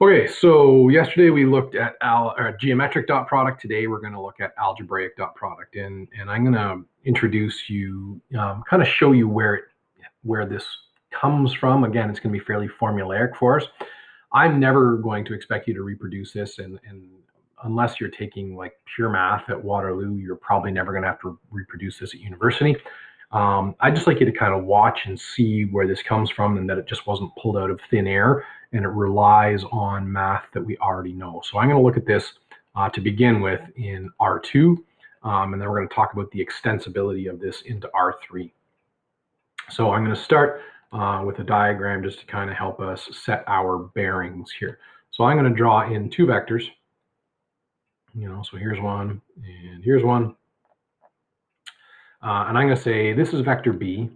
Okay, so yesterday we looked at geometric dot product. Today we're going to look at algebraic dot product, and I'm going to introduce you, kind of show you where this comes from. Again, it's going to be fairly formulaic for us. I'm never going to expect you to reproduce this, and unless you're taking like pure math at Waterloo, you're probably never going to have to reproduce this at university. I'd just like you to kind of watch and see where this comes from, and that it just wasn't pulled out of thin air, and it relies on math that we already know. So I'm going to look at this to begin with in R2, and then we're going to talk about the extensibility of this into R3. So I'm going to start with a diagram just to kind of help us set our bearings here. So I'm going to draw in two vectors. So here's one and here's one. And I'm going to say this is vector B,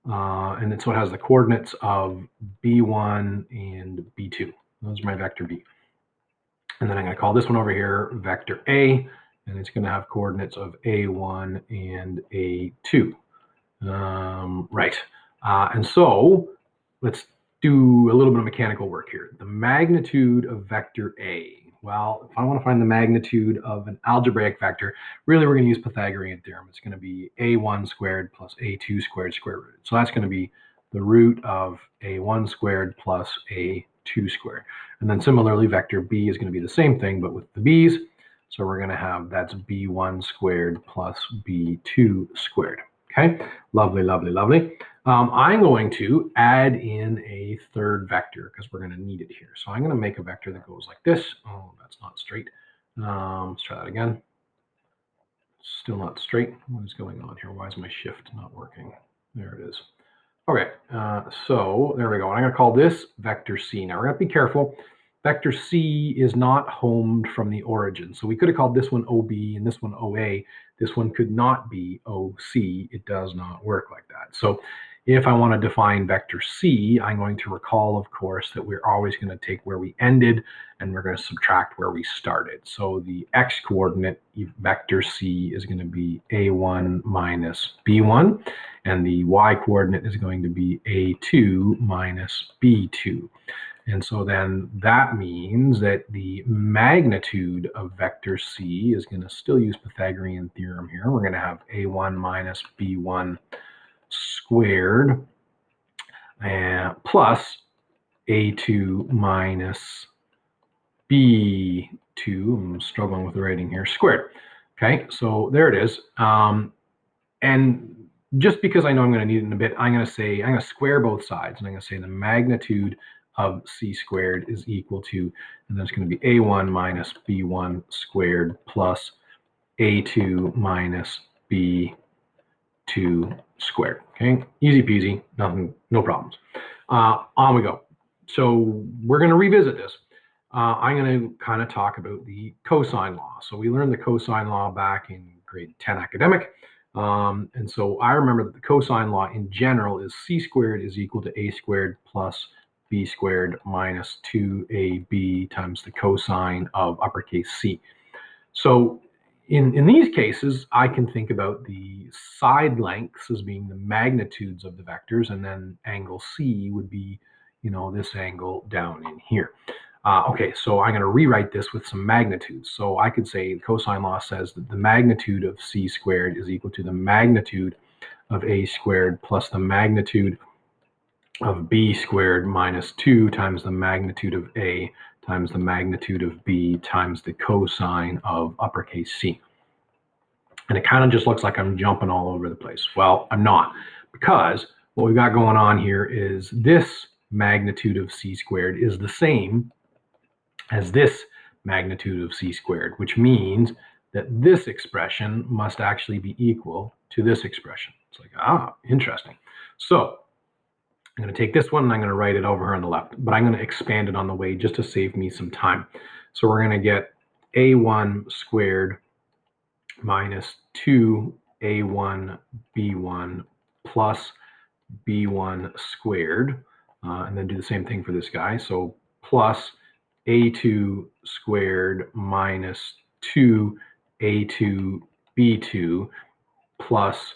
and it's what has the coordinates of B1 and B2. Those are my vector B. And then I'm going to call this one over here vector A, and it's going to have coordinates of A1 and A2. Right. And so let's do a little bit of mechanical work here. The magnitude of vector A. Well, if I want to find the magnitude of an algebraic vector, really we're going to use Pythagorean theorem. It's going to be A1 squared plus A2 squared square rooted. So that's going to be the root of A1 squared plus A2 squared. And then similarly, vector B is going to be the same thing, but with the B's. So we're going to have that's B1 squared plus B2 squared. Okay, lovely, lovely, lovely. I'm going to add in a third vector because we're going to need it here. So I'm going to make a vector that goes like this. Oh, that's not straight. Let's try that again. Still not straight. What is going on here? Why is my shift not working? There it is. Okay, so there we go. I'm going to call this vector C. Now we're going to be careful. Vector C is not homed from the origin. So we could have called this one OB and this one OA. This one could not be OC. It does not work like that. So if I want to define vector C, I'm going to recall, of course, that we're always going to take where we ended and we're going to subtract where we started. So the x coordinate vector C is going to be A1 minus B1, and the y coordinate is going to be A2 minus B2. And so then that means that the magnitude of vector C is going to still use Pythagorean theorem here. We're going to have A1 minus B1 squared plus A2 minus B2, I'm struggling with the writing here, squared. Okay, so there it is. And just because I know I'm going to need it in a bit, I'm going to square both sides, and I'm going to say the magnitude of C squared is equal to, and then it's going to be A1 minus B1 squared plus A2 minus B2 squared. Okay, easy peasy, nothing, no problems. On we go. So we're going to revisit this. I'm going to kind of talk about the cosine law. So we learned the cosine law back in grade 10 academic. And so I remember that the cosine law in general is C squared is equal to A squared plus B squared minus 2AB times the cosine of uppercase C. So in these cases, I can think about the side lengths as being the magnitudes of the vectors, and then angle C would be, this angle down in here. Okay, so I'm going to rewrite this with some magnitudes. So I could say the cosine law says that the magnitude of C squared is equal to the magnitude of A squared plus the magnitude of B squared minus 2 times the magnitude of A times the magnitude of B times the cosine of uppercase C. And it kind of just looks like I'm jumping all over the place. Well, I'm not, because what we've got going on here is this magnitude of C squared is the same as this magnitude of C squared, which means that this expression must actually be equal to this expression. It's like, interesting. So I'm going to take this one and I'm going to write it over here on the left, but I'm going to expand it on the way just to save me some time. So we're going to get A1 squared minus 2A1 B1 plus B1 squared, and then do the same thing for this guy. So plus A2 squared minus 2A2 B2 plus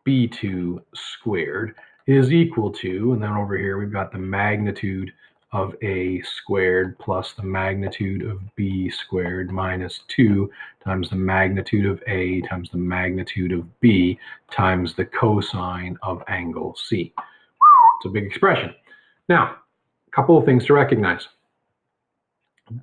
B2 squared is equal to, and then over here we've got the magnitude of A squared plus the magnitude of B squared minus 2 times the magnitude of A times the magnitude of B times the cosine of angle C. It's a big expression. Now, a couple of things to recognize.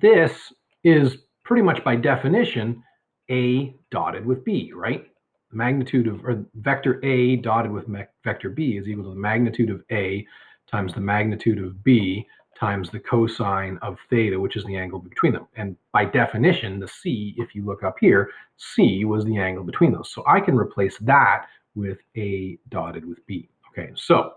This is pretty much by definition A dotted with B, right? The magnitude of, or vector A dotted with vector B is equal to the magnitude of A times the magnitude of B times the cosine of theta, which is the angle between them. And by definition, the C, if you look up here, C was the angle between those. So I can replace that with A dotted with B. Okay, so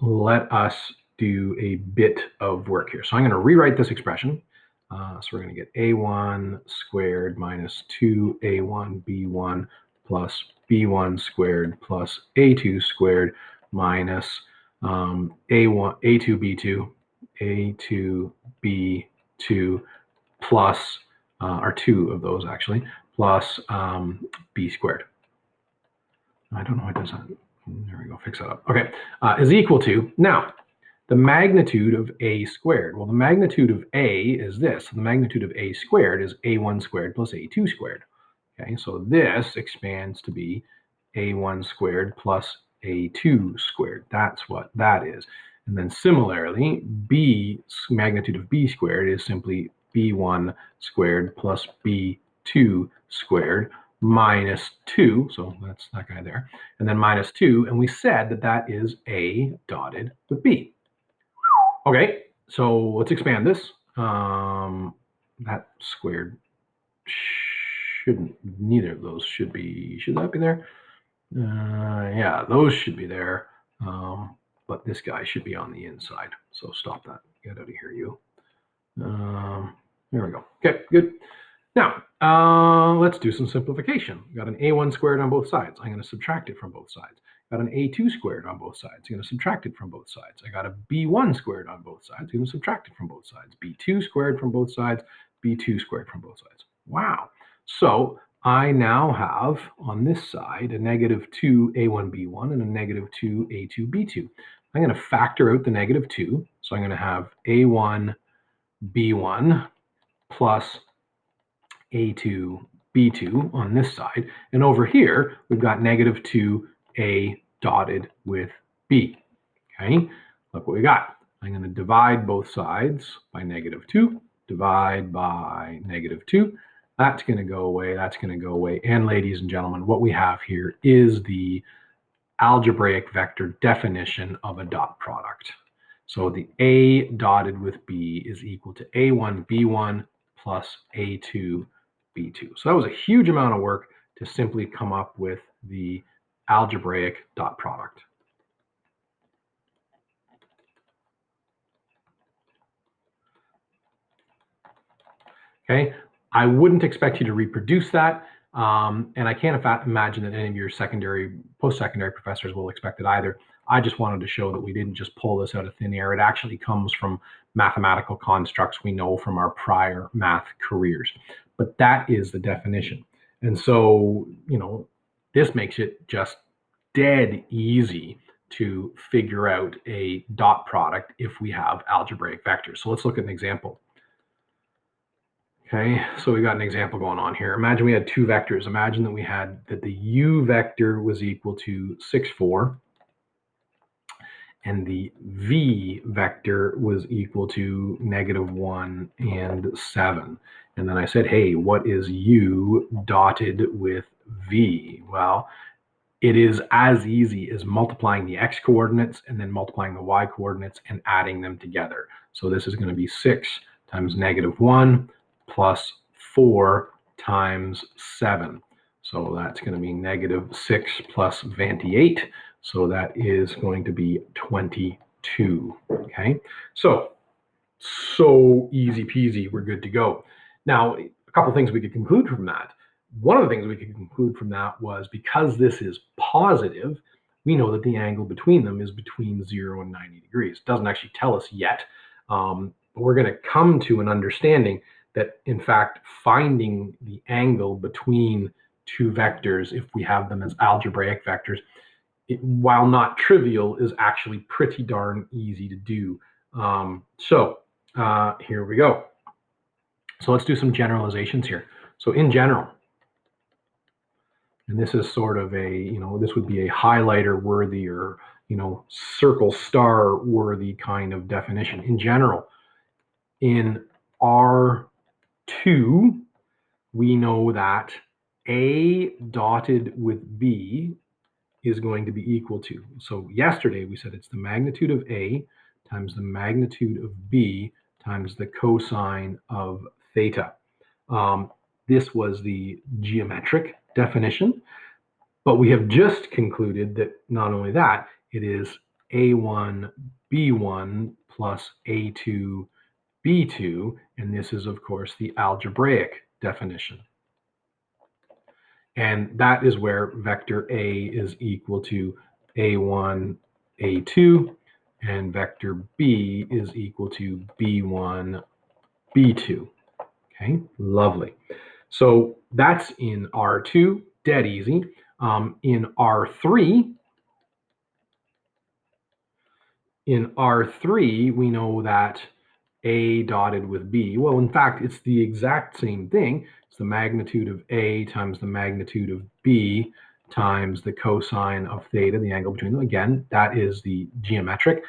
let us do a bit of work here. So I'm going to rewrite this expression. So we're going to get a1 squared minus 2a1b1 plus b1 squared plus a2 squared minus a2b2 a2b2 plus, or two of those actually, plus b squared. I don't know why it does that. There we go, fix that up. Okay, is equal to, now, the magnitude of a squared. Well, the magnitude of a is this. The magnitude of a squared is a1 squared plus a2 squared. Okay, so this expands to be a1 squared plus a2 squared. That's what that is. And then similarly, b, magnitude of b squared is simply b1 squared plus b2 squared minus 2, so that's that guy there, and then minus 2, and we said that that is a dotted with b. Okay, so let's expand this. That squared shouldn't, neither of those should be, should that be there? Yeah, those should be there, but this guy should be on the inside, so stop that. Get out of here, you. There we go. Okay, good. Now, let's do some simplification. We've got an a1 squared on both sides. I'm going to subtract it from both sides. Got an a2 squared on both sides. I'm going to subtract it from both sides. I got a b1 squared on both sides. I'm going to subtract it from both sides. b2 squared from both sides. b2 squared from both sides. Wow. So I now have on this side a negative 2a1b1 and a negative 2a2b2. I'm going to factor out the negative 2. So I'm going to have a1b1 plus a2, b2 on this side. And over here, we've got negative 2a dotted with b. Okay, look what we got. I'm going to divide both sides by negative 2, divide by negative 2. That's going to go away, that's going to go away. And ladies and gentlemen, what we have here is the algebraic vector definition of a dot product. So the a dotted with b is equal to a1, b1 plus a2, b2. So that was a huge amount of work to simply come up with the algebraic dot product. Okay, I wouldn't expect you to reproduce that, and I can't imagine that any of your secondary, post-secondary professors will expect it either. I just wanted to show that we didn't just pull this out of thin air. It actually comes from mathematical constructs we know from our prior math careers. But that is the definition. And so, you know, this makes it just dead easy to figure out a dot product if we have algebraic vectors. So let's look at an example. Okay, so we got an example going on here. Imagine we had two vectors. Imagine that we had that the u vector was equal to 6, 4, and the v vector was equal to -1 and 7. And then I said, hey, what is u dotted with v? Well, it is as easy as multiplying the x coordinates and then multiplying the y coordinates and adding them together. So this is going to be 6 times -1 plus 4 times 7. So that's going to be -6 plus 28. So that is going to be 22. Okay, so easy peasy, we're good to go. Now, a couple things we could conclude from that. One of the things we could conclude from that was because this is positive, we know that the angle between them is between 0 and 90 degrees. It doesn't actually tell us yet, but we're going to come to an understanding that, in fact, finding the angle between two vectors, if we have them as algebraic vectors, while not trivial, is actually pretty darn easy to do. Here we go. So let's do some generalizations here. So in general, and this is sort of a, this would be a highlighter worthy or, circle star worthy kind of definition. In general, in R2, we know that A dotted with B is going to be equal to. So yesterday we said it's the magnitude of A times the magnitude of B times the cosine of theta. This was the geometric definition, but we have just concluded that not only that, it is A1 B1 plus A2 B2, and this is of course the algebraic definition. And that is where vector A is equal to A1, A2, and vector B is equal to B1, B2. Okay, lovely. So that's in R2, dead easy. In R3, we know that A dotted with B, well, in fact, it's the exact same thing. It's the magnitude of A times the magnitude of B times the cosine of theta, the angle between them. Again, that is the geometric.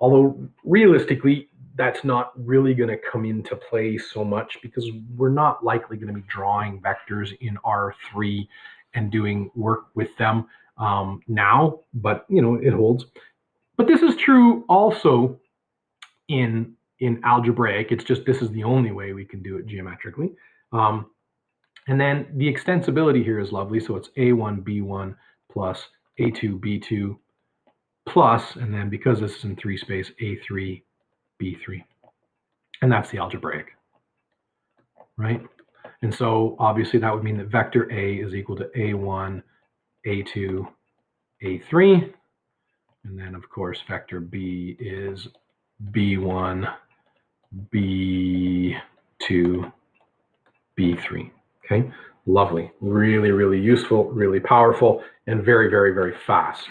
Although realistically, that's not really going to come into play so much because we're not likely going to be drawing vectors in R3 and doing work with them now, but it holds. But this is true also in algebraic. It's just this is the only way we can do it geometrically. And then the extensibility here is lovely. So it's A1 B1 plus A2 B2 plus, and then because this is in 3 space, A3 B3. And that's the algebraic, right? And so obviously that would mean that vector A is equal to A1, A2, A3. And then of course vector B is B1, B2, B3. Okay, lovely. Really, really useful, really powerful, and very, very, very fast.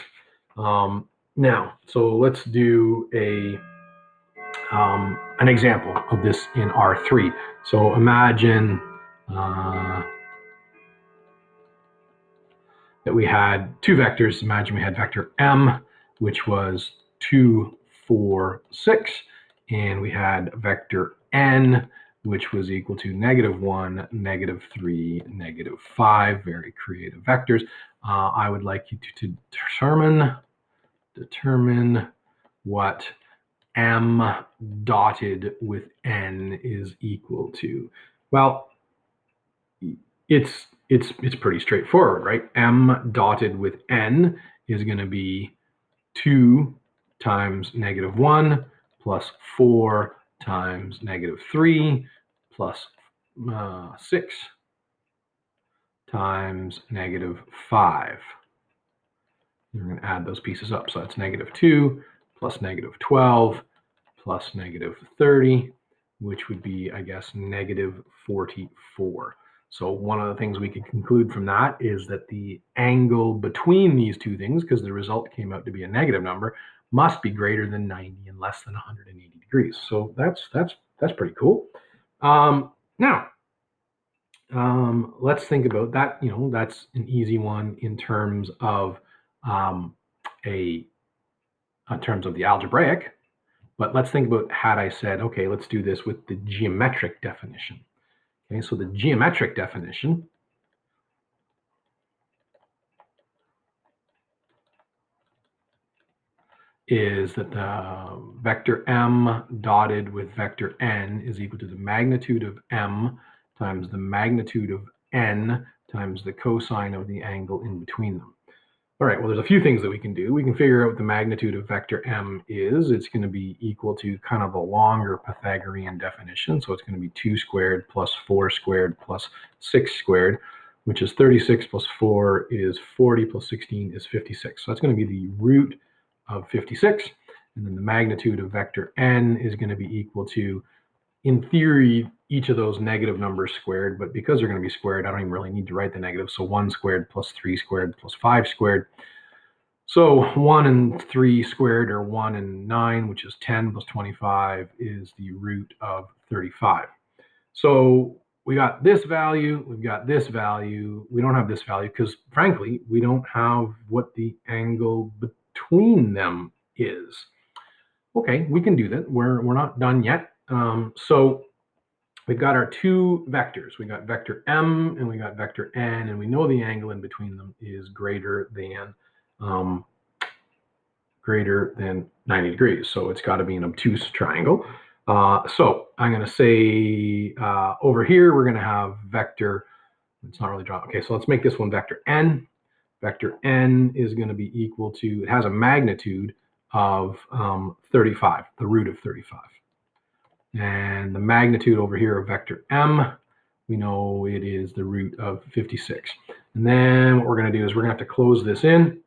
Now, so let's do an example of this in R3. So imagine that we had two vectors. Imagine we had vector M, which was 2, 4, 6, and we had vector N, which was equal to -1, -3, -5, very creative vectors. I would like you to determine what M dotted with N is equal to. Well, it's pretty straightforward, right? M dotted with N is going to be 2 times -1 plus 4 times -3 plus 6 times -5. We're going to add those pieces up. So that's -2 plus -12 plus -30, which would be, I guess, -44. So one of the things we could conclude from that is that the angle between these two things, because the result came out to be a negative number, must be greater than 90 and less than 180 degrees. So that's pretty cool. Now, let's think about that. That's an easy one in terms of in terms of the algebraic. But let's think about had I said, okay, let's do this with the geometric definition. Okay, so the geometric definition is that the vector M dotted with vector N is equal to the magnitude of M times the magnitude of N times the cosine of the angle in between them. All right, well, there's a few things that we can do. We can figure out what the magnitude of vector M is. It's going to be equal to kind of a longer Pythagorean definition. So it's going to be 2 squared plus 4 squared plus 6 squared, which is 36 plus 4 is 40 plus 16 is 56. So that's going to be the root of 56. And then the magnitude of vector N is going to be equal to, in theory, each of those negative numbers squared, but because they're going to be squared, I don't even really need to write the negative. So 1 squared plus 3 squared plus 5 squared. So 1 and 3 squared, or 1 and 9, which is 10 plus 25, is the root of 35. So we got this value, we've got this value. We don't have this value because, frankly, we don't have what the angle between them is. Okay, we can do that. We're not done yet. So we've got our two vectors. We got vector m and we got vector n, and we know the angle in between them is greater than 90 degrees. So it's got to be an obtuse triangle. So I'm going to say over here, we're going to have vector. It's not really drawn. Okay, so let's make this one vector n. Vector n is going to be equal to, it has a magnitude of 35, the root of 35. And the magnitude over here of vector m, we know it is the root of 56. And then what we're going to do is we're going to have to close this in.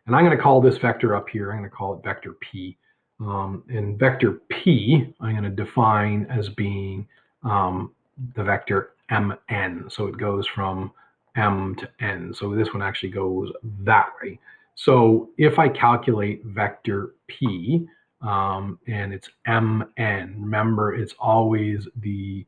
And I'm going to call this vector up here, I'm going to call it vector p. And vector p, I'm going to define as being the vector mn. So it goes from m to n. So this one actually goes that way. So if I calculate vector p, and it's mn, remember it's always the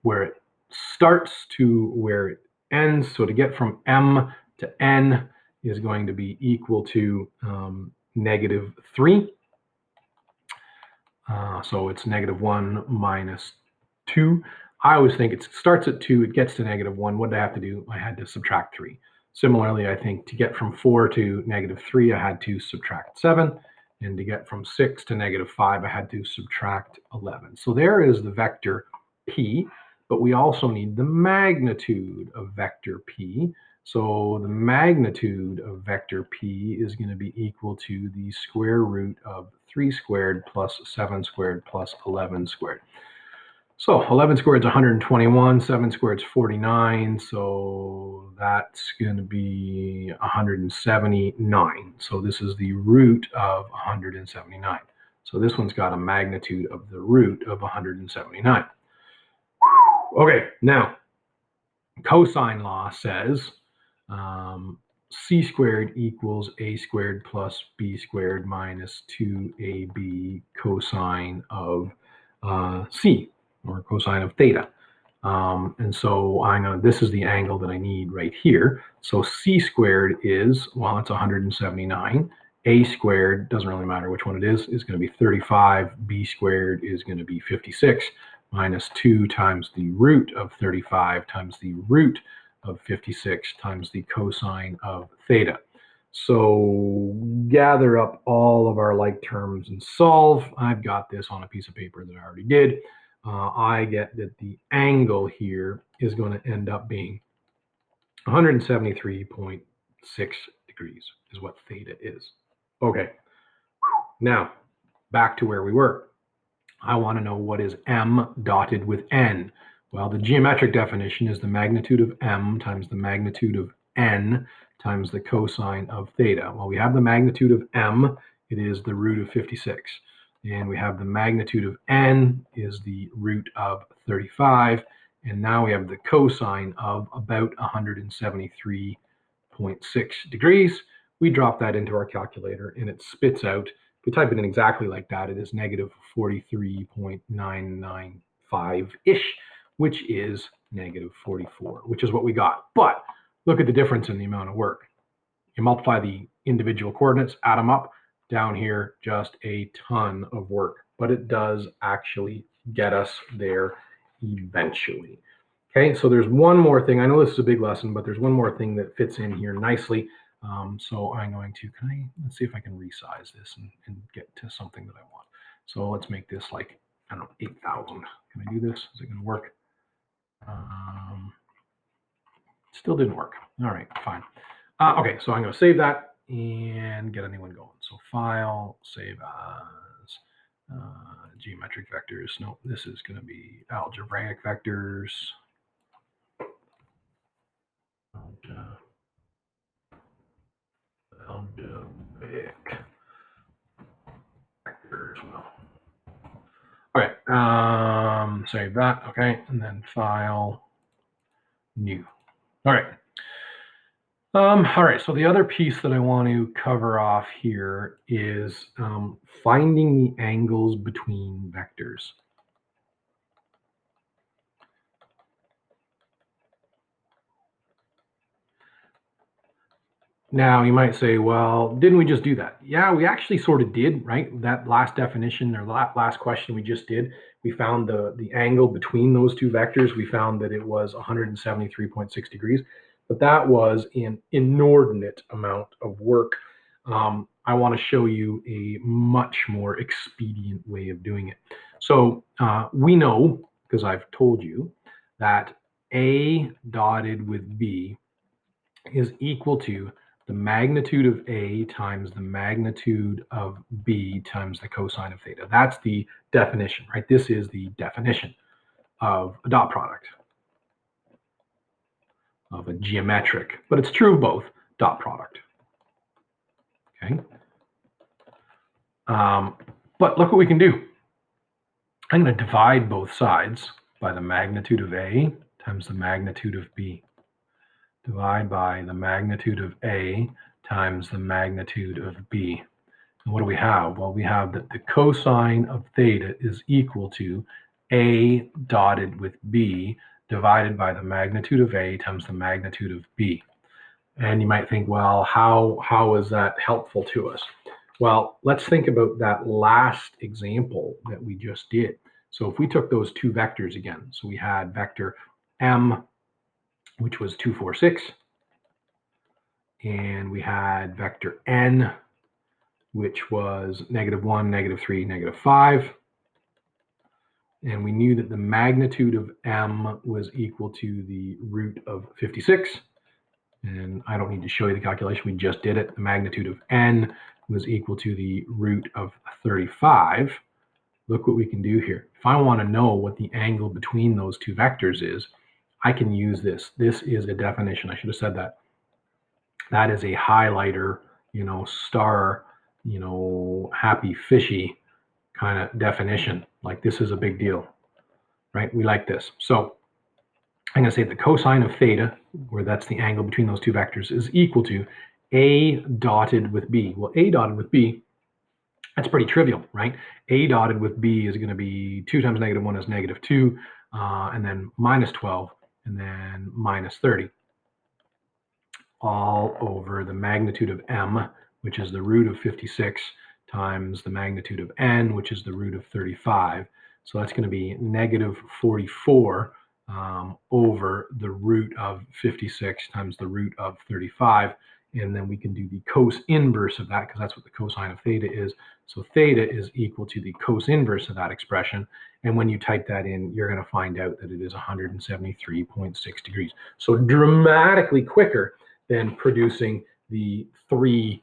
where it starts to where it ends. So to get from m to n is going to be equal to -3. So it's -1 minus 2. I always think it starts at 2, it gets to -1. What did I have to do? I had to subtract 3. Similarly, I think to get from 4 to -3, I had to subtract 7. And to get from 6 to -5, I had to subtract 11. So there is the vector p, but we also need the magnitude of vector p. So the magnitude of vector p is going to be equal to the square root of 3 squared plus 7 squared plus 11 squared. So 11 squared is 121, 7 squared is 49, so that's going to be 179. So this is the root of 179. So this one's got a magnitude of the root of 179. Okay, now cosine law says c squared equals a squared plus b squared minus 2ab cosine of c, or cosine of theta. And so I know this is the angle that I need right here. So c squared is, well, it's 179. A squared, doesn't really matter which one it is going to be 35. B squared is going to be 56 minus 2 times the root of 35 times the root of 56 times the cosine of theta. So gather up all of our like terms and solve. I've got this on a piece of paper that I already did. I get that the angle here is going to end up being 173.6 degrees is what theta is. Okay, now back to where we were. I want to know what is m dotted with n. Well, the geometric definition is the magnitude of m times the magnitude of n times the cosine of theta. Well, we have the magnitude of m, it is the root of 56. And we have the magnitude of n is the root of 35. And now we have the cosine of about 173.6 degrees. We drop that into our calculator and it spits out, if we type it in exactly like that, it is -43.995-ish, which is -44, which is what we got. But look at the difference in the amount of work. You multiply the individual coordinates, add them up. Down here, just a ton of work, but it does actually get us there eventually. Okay, so there's one more thing. I know this is a big lesson, but there's one more thing that fits in here nicely. So I'm going to, let's see if I can resize this and get to something that I want. So let's make this like, I don't know, 8,000. Can I do this? Is it going to work? Still didn't work. All right, fine. Okay, so I'm going to save that and get a new one going. So file, save as geometric vectors. No, this is going to be algebraic vectors. Algebraic vectors. All right, save that. Okay, and then file, new. All right. All right, so the other piece that I want to cover off here is finding the angles between vectors. Now, you might say, well, didn't we just do that? Yeah, we actually sort of did, right? That last definition or last question we just did, we found the angle between those two vectors. We found that it was 173.6 degrees, but that was an inordinate amount of work. I want to show you a much more expedient way of doing it. So we know, because I've told you, that A dotted with B is equal to the magnitude of A times the magnitude of B times the cosine of theta. That's the definition, right? This is the definition of a dot product, of a geometric, but it's true of both, dot product, okay? But look what we can do. I'm going to divide both sides by the magnitude of A times the magnitude of B. Divide by the magnitude of A times the magnitude of B. And what do we have? Well, we have that the cosine of theta is equal to A dotted with B divided by the magnitude of A times the magnitude of B. And you might think, well, how is that helpful to us? Well, let's think about that last example that we just did. So if we took those two vectors again, so we had vector M, which was 2, 4, 6, and we had vector N, which was -1, -3, -5. And we knew that the magnitude of M was equal to the root of 56. And I don't need to show you the calculation, we just did it. The magnitude of N was equal to the root of 35. Look what we can do here. If I want to know what the angle between those two vectors is, I can use this. This is a definition. I should have said that. That is a highlighter, star, happy fishy kind of definition. Like, this is a big deal, right? We like this. So I'm going to say the cosine of theta, where that's the angle between those two vectors, is equal to A dotted with B. Well, A dotted with B, that's pretty trivial, right? A dotted with B is going to be 2 times -1 is -2, and then -12, and then -30. All over the magnitude of M, which is the root of 56, times the magnitude of N, which is the root of 35. So that's going to be -44 over the root of 56 times the root of 35. And then we can do the cos inverse of that, because that's what the cosine of theta is. So theta is equal to the cos inverse of that expression. And when you type that in, you're going to find out that it is 173.6 degrees. So dramatically quicker than producing the three,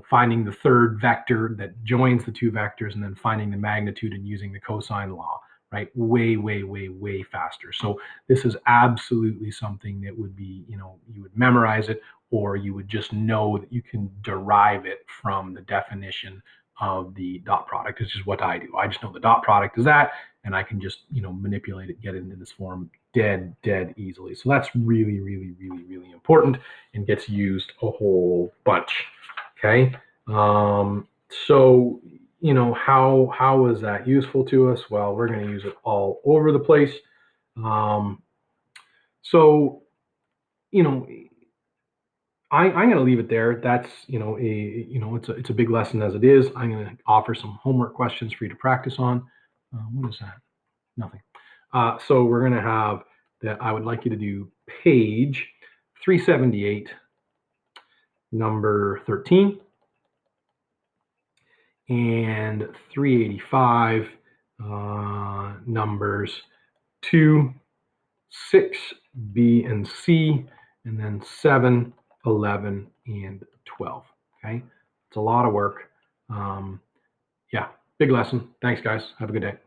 finding the third vector that joins the two vectors and then finding the magnitude and using the cosine law, right? Way, way, way, way faster. So this is absolutely something that would be, you would memorize it, or you would just know that you can derive it from the definition of the dot product. It's just what I do. I just know the dot product is that, and I can just, manipulate it, get it into this form dead easily. So that's really, really, really, really important and gets used a whole bunch. Okay. So, how is that useful to us? Well, we're going to use it all over the place. So, I'm going to leave it there. That's, it's a big lesson as it is. I'm going to offer some homework questions for you to practice on. What is that? Nothing. So we're going to have that. I would like you to do page 378, number 13, and 385, numbers 2, 6, B and C, and then 7, 11, and 12. Okay, it's a lot of work. Yeah, big lesson. Thanks, guys. Have a good day.